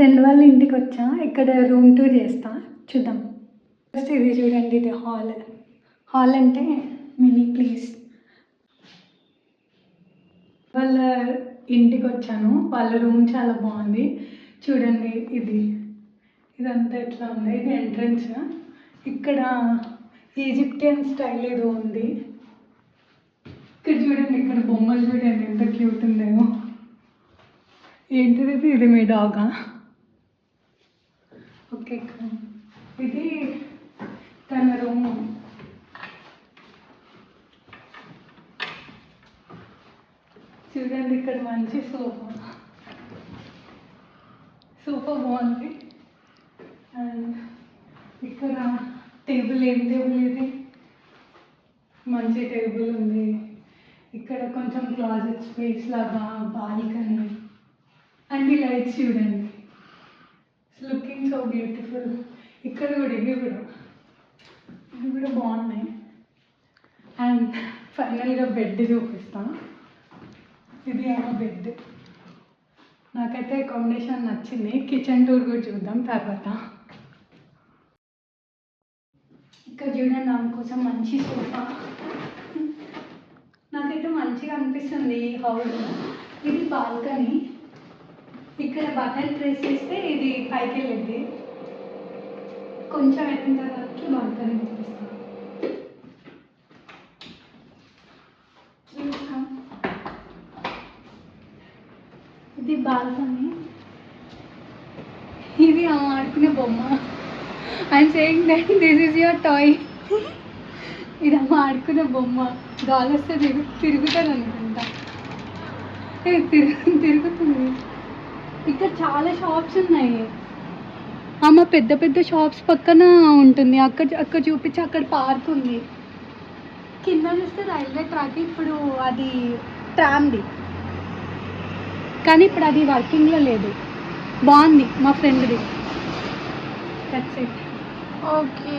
Friend వాళ్ళ ఇంటికి వచ్చా. ఇక్కడ రూమ్ టూర్ చేస్తా, చూద్దాం. ఫస్ట్ ఇది చూడండి, ఇది హాల్ అంటే మినీ ప్లేస్. వాళ్ళ ఇంటికి వచ్చాను, వాళ్ళ రూమ్ చాలా బాగుంది. చూడండి ఇదంతా ఎట్లా ఉంది, ఇది ఎంట్రన్స్. ఇక్కడ ఈజిప్టియన్ స్టైల్ ఏదో ఉంది. ఇక్కడ చూడండి, ఇక్కడ బొమ్మలు చూడండి ఎంత క్యూట్ ఉందేమో. ఏంటిది, ఇది మీ డాగా? ఓకే, ఇది తన రూమ్. చూడండి, ఇక్కడ మంచి సోఫా బాగుంది. అండ్ ఇక్కడ టేబుల్, ఏం టేబుల్ ఇది, మంచి టేబుల్ ఉంది. ఇక్కడ కొంచెం క్లాజెట్ స్పేస్ లాగా, బాల్కనీ. అండ్ ఈ లైట్స్ చూడండి, లుకింగ్ సో బ్యూటిఫుల్. ఇక్కడ కూడా ఇవి కూడా బాగున్నాయి. అండ్ ఫైనల్గా బెడ్ చూపిస్తాను. ఇది ఏమో బెడ్. నాకైతే అకామిడేషన్ నచ్చింది. కిచెన్ టూర్ కూడా చూద్దాం తర్వాత. ఇక్కడ చూడండి, ఆమె కోసం మంచి సోఫా. నాకైతే మంచిగా అనిపిస్తుంది ఈ హౌస్. ఇది బాల్కనీ. ఇక్కడ బటన్ ప్రెస్ చేస్తే ఇది పైకి వెళ్ళింది. కొంచెం ఎక్కిన తర్వాత బాల్కనీ చూపిస్తాను. ఇది బాల్కనీ. ఇది ఆడుకునే బొమ్మ. I'm saying that this is your toy. ఇది ఆడుకునే బొమ్మ. గాలి వస్తే తిరుగుతుంది అనుకుంటా. తిరుగుతుంది. ఇక్కడ చాలా షాప్స్ ఉన్నాయి. ఆమె పెద్ద పెద్ద షాప్స్ పక్కన ఉంటుంది. అక్కడ చూపించి అక్కడ పార్క్ ఉంది. కింద చూస్తే రైల్వే ట్రాక్. ఇప్పుడు అది ట్రామ్ది, కానీ ఇప్పుడు అది వర్కింగ్లో లేదు. బాగుంది మా ఫ్రెండ్ది. That's it. ఓకే.